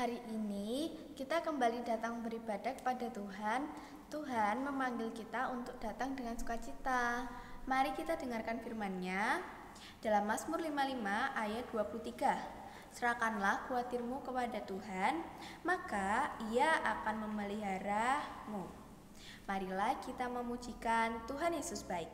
Hari ini kita kembali datang beribadah kepada Tuhan. Tuhan memanggil kita untuk datang dengan sukacita. Mari kita dengarkan firman-Nya dalam Mazmur 55 ayat 23. Serahkanlah khawatirmu kepada Tuhan, maka Ia akan memeliharamu. Marilah kita memujikan Tuhan Yesus baik.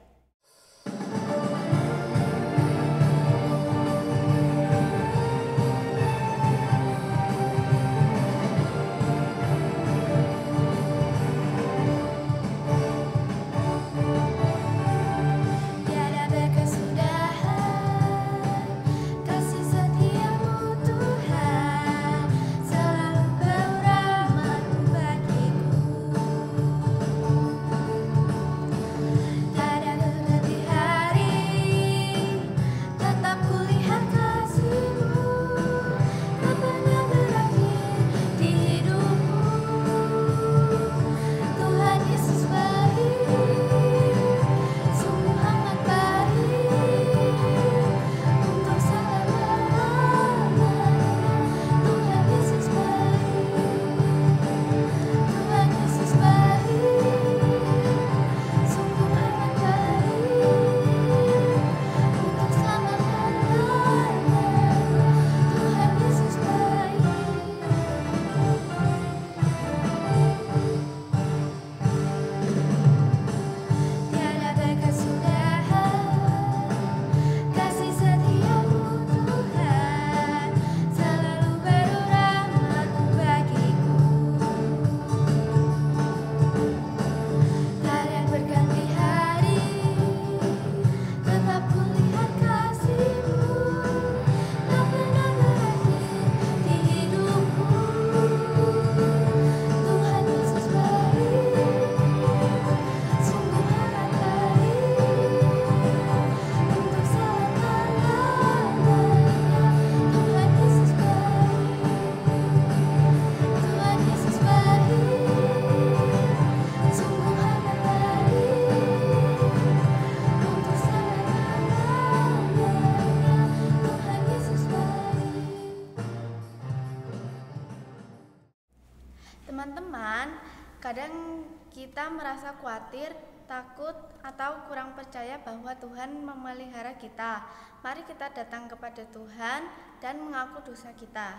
Teman-teman, kadang kita merasa khawatir, takut, atau kurang percaya bahwa Tuhan memelihara kita. Mari kita datang kepada Tuhan dan mengaku dosa kita.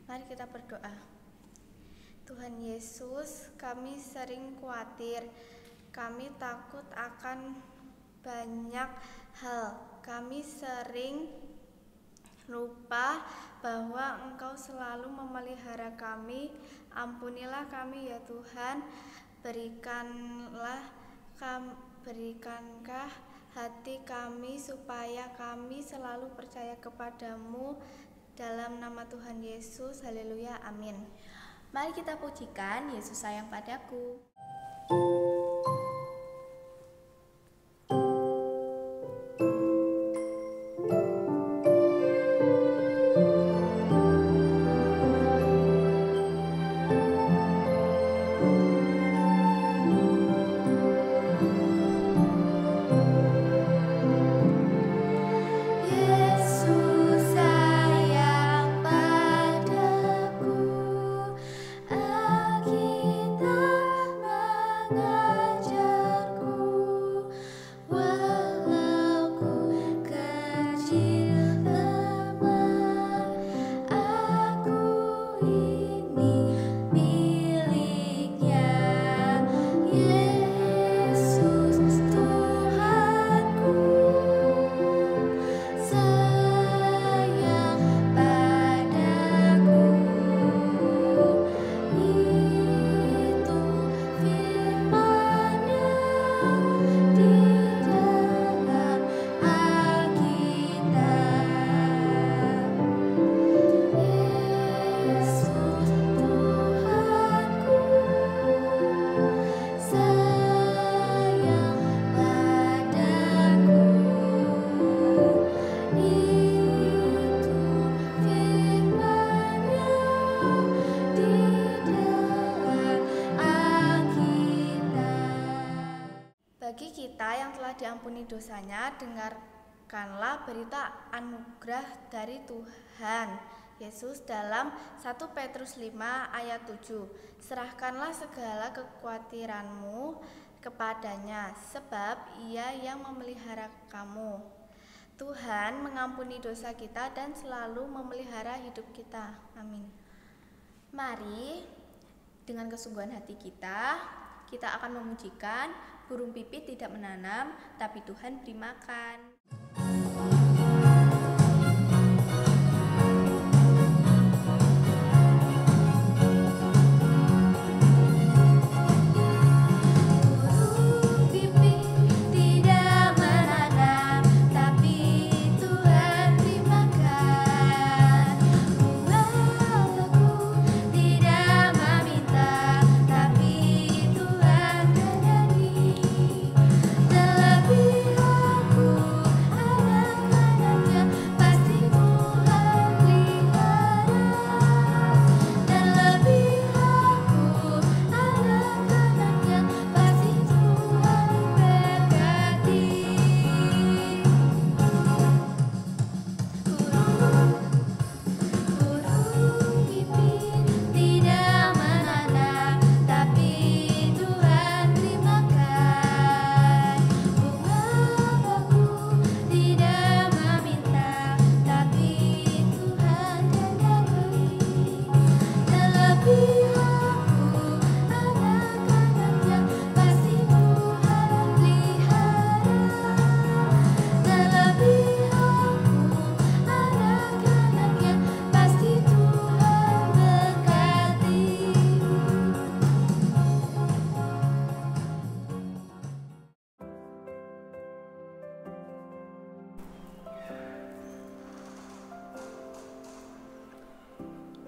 Mari kita berdoa. Tuhan Yesus, kami sering khawatir, kami takut akan banyak hal. Kami sering lupa bahwa Engkau selalu memelihara kami. Ampunilah kami ya Tuhan, berikankah hati kami supaya kami selalu percaya kepadamu, dalam nama Tuhan Yesus, haleluya, amin. Mari kita pujikan Yesus sayang padaku. Bagi kita yang telah diampuni dosanya, dengarkanlah berita anugerah dari Tuhan Yesus dalam 1 Petrus 5 ayat 7. Serahkanlah segala kekhawatiranmu kepadanya, sebab Ia yang memelihara kamu. Tuhan mengampuni dosa kita dan selalu memelihara hidup kita. Amin. Mari dengan kesungguhan hati kita akan memujikan burung pipit tidak menanam, tapi Tuhan beri makan.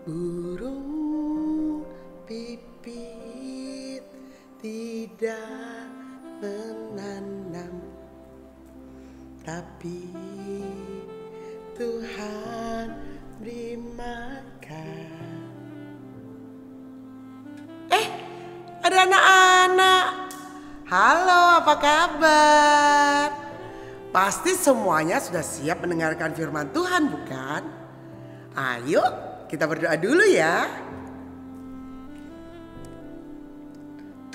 Burung pipit tidak menanam, tapi Tuhan beri makan. Ada anak-anak. Halo, apa kabar? Pasti semuanya sudah siap mendengarkan firman Tuhan, bukan? Ayo kita berdoa dulu ya.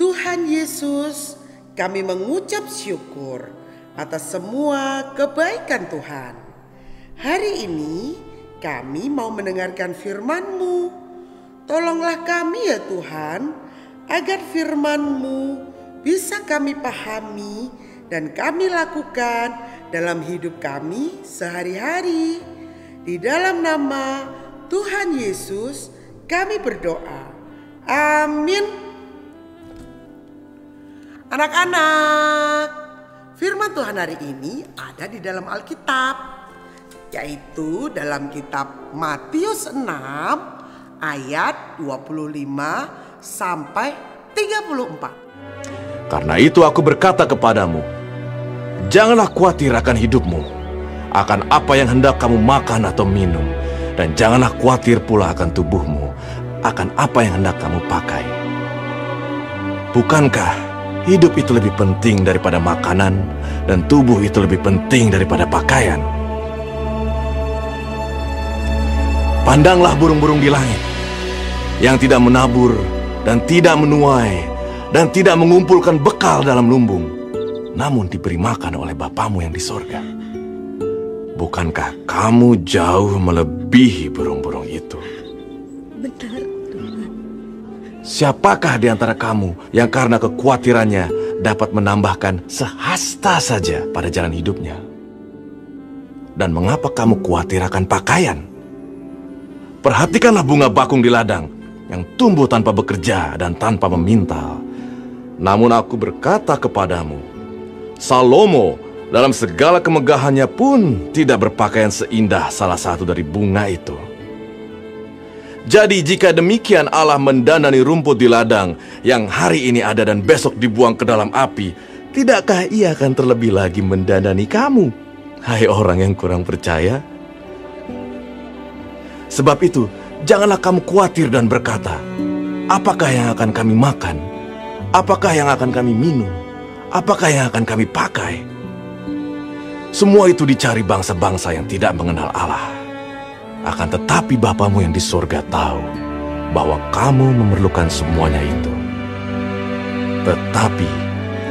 Tuhan Yesus, kami mengucap syukur atas semua kebaikan Tuhan. Hari ini kami mau mendengarkan firman-Mu. Tolonglah kami ya Tuhan, agar firman-Mu bisa kami pahami dan kami lakukan dalam hidup kami sehari-hari. Di dalam nama Tuhan Yesus kami berdoa. Amin. Anak-anak, firman Tuhan hari ini ada di dalam Alkitab, yaitu dalam kitab Matius 6 ayat 25 sampai 34. Karena itu aku berkata kepadamu, janganlah khawatir akan hidupmu, akan apa yang hendak kamu makan atau minum, dan janganlah khawatir pula akan tubuhmu, akan apa yang hendak kamu pakai. Bukankah hidup itu lebih penting daripada makanan, dan tubuh itu lebih penting daripada pakaian? Pandanglah burung-burung di langit, yang tidak menabur dan tidak menuai dan tidak mengumpulkan bekal dalam lumbung, namun diberi makan oleh Bapamu yang di sorga. Bukankah kamu jauh melebihi burung-burung itu? Benar, Tuhan. Siapakah di antara kamu yang karena kekhawatirannya dapat menambahkan sehasta saja pada jalan hidupnya? Dan mengapa kamu khawatir akan pakaian? Perhatikanlah bunga bakung di ladang, yang tumbuh tanpa bekerja dan tanpa memintal. Namun aku berkata kepadamu, Salomo dalam segala kemegahannya pun tidak berpakaian seindah salah satu dari bunga itu. Jadi jika demikian Allah mendandani rumput di ladang yang hari ini ada dan besok dibuang ke dalam api, tidakkah Ia akan terlebih lagi mendandani kamu, hai orang yang kurang percaya? Sebab itu, janganlah kamu khawatir dan berkata, apakah yang akan kami makan? Apakah yang akan kami minum? Apakah yang akan kami pakai? Semua itu dicari bangsa-bangsa yang tidak mengenal Allah. Akan tetapi Bapamu yang di sorga tahu bahwa kamu memerlukan semuanya itu. Tetapi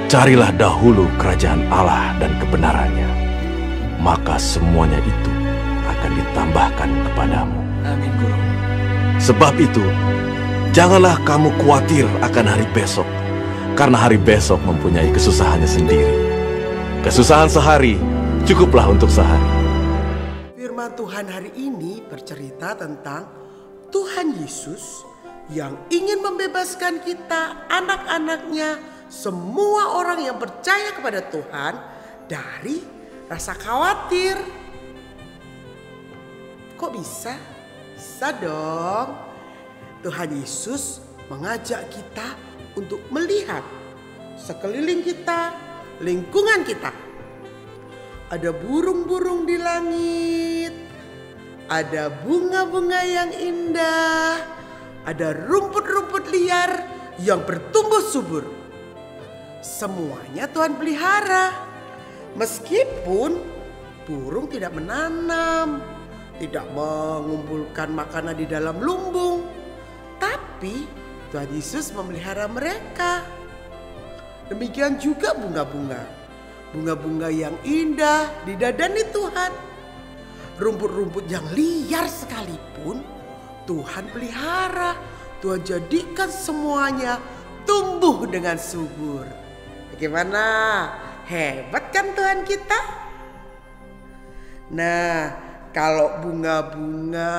carilah dahulu kerajaan Allah dan kebenarannya, maka semuanya itu akan ditambahkan kepadamu. Amin, Guru. Sebab itu, janganlah kamu khawatir akan hari besok, karena hari besok mempunyai kesusahannya sendiri. Kesusahan sehari cukuplah untuk sehari. Firman Tuhan hari ini bercerita tentang Tuhan Yesus yang ingin membebaskan kita, anak-anaknya, semua orang yang percaya kepada Tuhan dari rasa khawatir. Kok bisa? Bisa dong. Tuhan Yesus mengajak kita untuk melihat sekeliling kita, lingkungan kita. Ada burung-burung di langit, ada bunga-bunga yang indah, ada rumput-rumput liar yang bertumbuh subur. Semuanya Tuhan pelihara. Meskipun burung tidak menanam, tidak mengumpulkan makanan di dalam lumbung, tapi Tuhan Yesus memelihara mereka. Demikian juga bunga-bunga. Bunga-bunga yang indah didadani Tuhan. Rumput-rumput yang liar sekalipun Tuhan pelihara. Tuhan jadikan semuanya tumbuh dengan subur. Bagaimana? Hebat kan Tuhan kita? Nah, kalau bunga-bunga,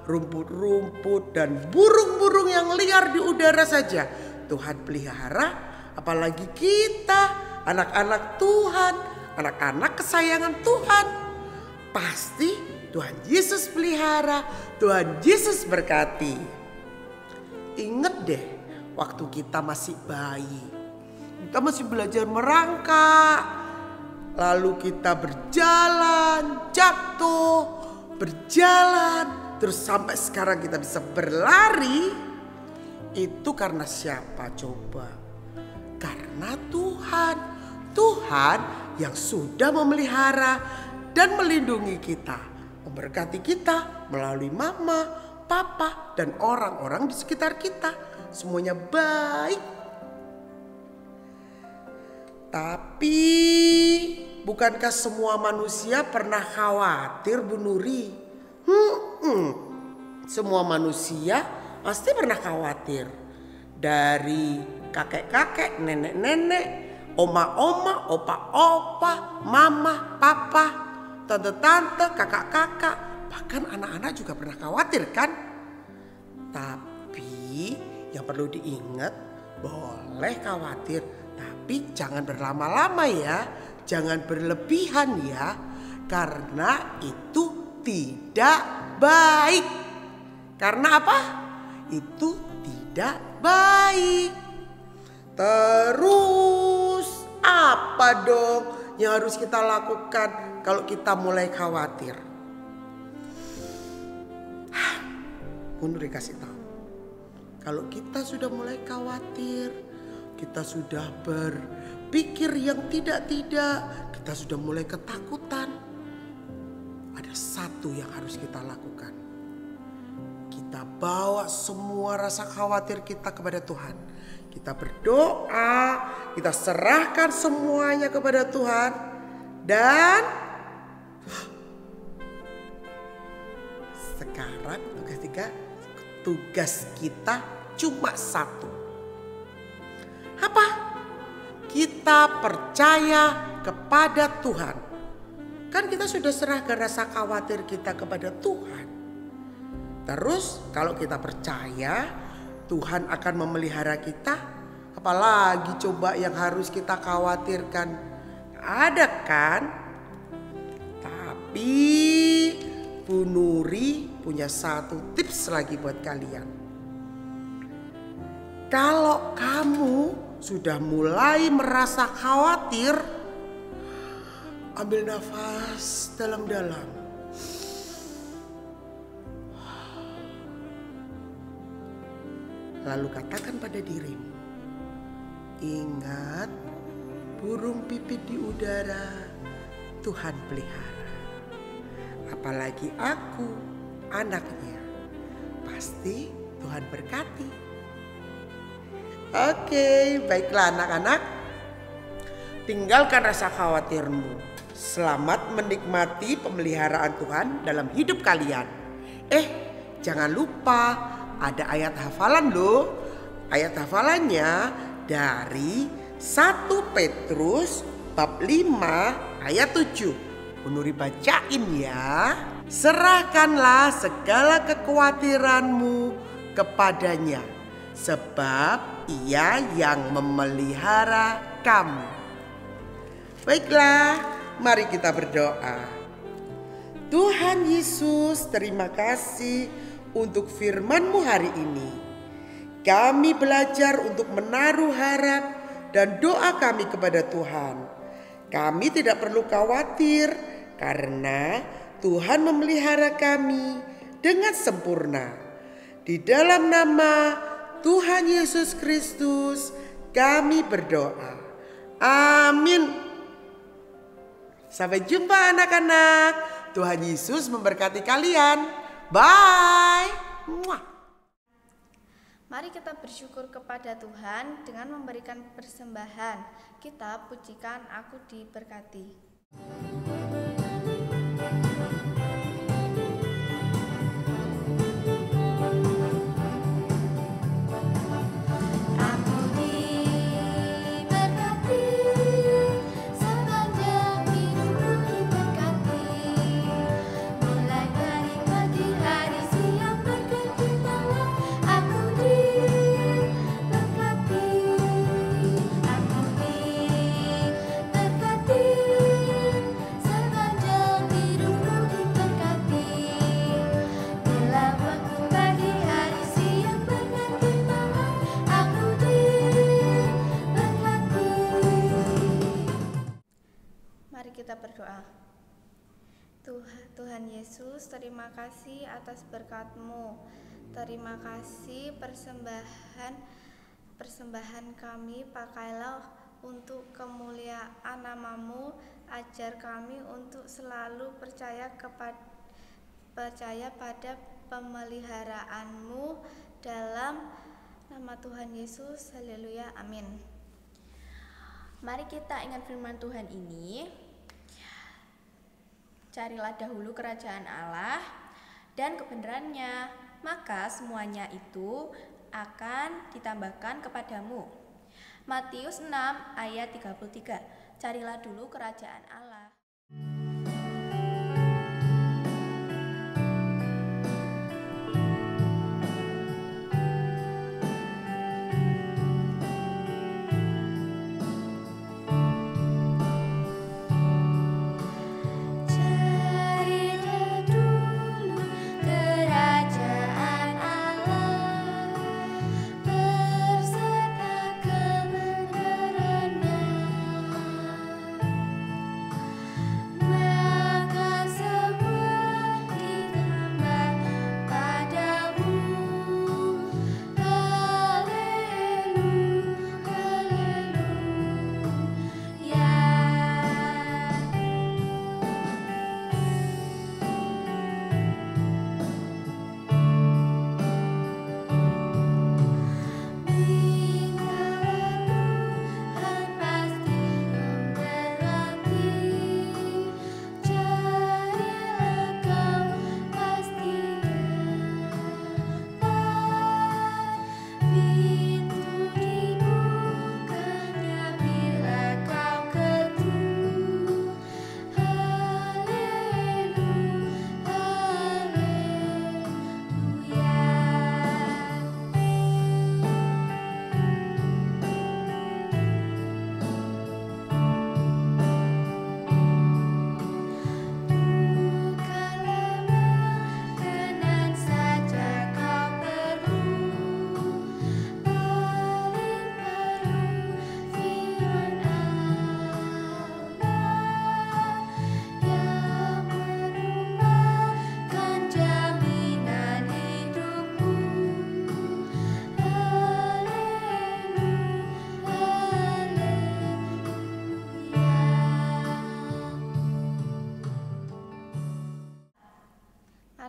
rumput-rumput, dan burung-burung yang liar di udara saja Tuhan pelihara, apalagi kita, anak-anak Tuhan, anak-anak kesayangan Tuhan. Pasti Tuhan Yesus pelihara, Tuhan Yesus berkati. Ingat deh, waktu kita masih bayi, kita masih belajar merangkak, lalu kita berjalan, jatuh, berjalan, terus sampai sekarang kita bisa berlari. Itu karena siapa coba? Karena Tuhan. Tuhan yang sudah memelihara dan melindungi kita, memberkati kita melalui mama, papa, dan orang-orang di sekitar kita. Semuanya baik. Tapi bukankah semua manusia pernah khawatir, Bu Nuri? Semua manusia pasti pernah khawatir. Dari kakek-kakek, nenek-nenek, oma-oma, opa-opa, mama, papa, tante-tante, kakak-kakak, bahkan anak-anak juga pernah khawatir kan? Tapi yang perlu diingat, boleh khawatir, tapi jangan berlama-lama ya, jangan berlebihan ya, karena itu tidak baik. Karena apa? Itu tidak baik. Terus apa dong yang harus kita lakukan kalau kita mulai khawatir? Untuk dikasih tahu, kalau kita sudah mulai khawatir, kita sudah berpikir yang tidak-tidak, kita sudah mulai ketakutan, ada satu yang harus kita lakukan. Kita bawa semua rasa khawatir kita kepada Tuhan. Kita berdoa, kita serahkan semuanya kepada Tuhan. Dan sekarang tugas kita cuma satu. Apa? Kita percaya kepada Tuhan. Kan kita sudah serahkan rasa khawatir kita kepada Tuhan. Terus kalau kita percaya Tuhan akan memelihara kita, apalagi coba yang harus kita khawatirkan? Ada kan? Tapi Bu Nuri punya satu tips lagi buat kalian. Kalau kamu sudah mulai merasa khawatir, ambil nafas dalam-dalam. Lalu katakan pada dirimu, ingat burung pipit di udara Tuhan pelihara. Apalagi aku, anaknya. Pasti Tuhan berkati. Oke, baiklah anak-anak. Tinggalkan rasa khawatirmu. Selamat menikmati pemeliharaan Tuhan dalam hidup kalian. Jangan lupa ada ayat hafalan loh. Ayat hafalannya dari 1 Petrus bab 5 ayat 7. Nuri bacain ya. Serahkanlah segala kekhawatiranmu kepadanya, sebab Ia yang memelihara kamu. Baiklah, mari kita berdoa. Tuhan Yesus, terima kasih untuk firman-Mu hari ini. Kami belajar untuk menaruh harap dan doa kami kepada Tuhan. Kami tidak perlu khawatir karena Tuhan memelihara kami dengan sempurna. Di dalam nama Tuhan Yesus Kristus kami berdoa. Amin. Sampai jumpa anak-anak. Tuhan Yesus memberkati kalian. Bye. Muah. Mari kita bersyukur kepada Tuhan dengan memberikan persembahan. Kita pujikan Aku Diberkati. Kita berdoa. Tuhan Yesus, terima kasih atas berkat-Mu. Terima kasih persembahan kami pakailah untuk kemuliaan nama-Mu. Ajar kami untuk selalu percaya pada pemeliharaan-Mu dalam nama Tuhan Yesus. Haleluya, amin. Mari kita ingat firman Tuhan ini. Carilah dahulu kerajaan Allah dan kebenarannya, maka semuanya itu akan ditambahkan kepadamu. Matius 6 ayat 33. Carilah dulu kerajaan Allah.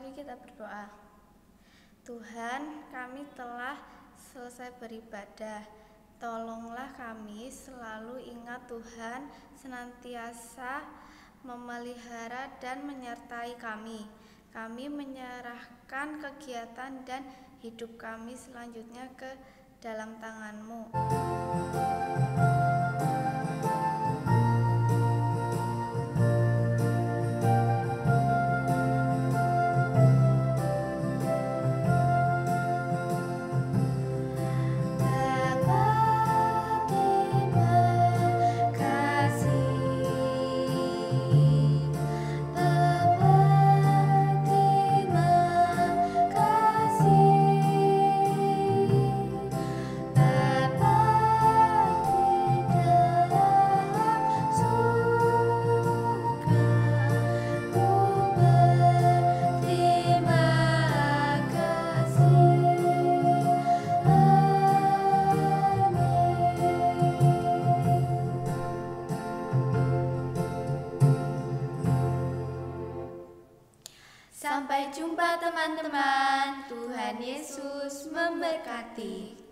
Mari kita berdoa. Tuhan, kami telah selesai beribadah. Tolonglah kami selalu ingat Tuhan senantiasa memelihara dan menyertai kami. Kami menyerahkan kegiatan dan hidup kami selanjutnya ke dalam tangan-Mu. Sampai jumpa teman-teman. Tuhan Yesus memberkati.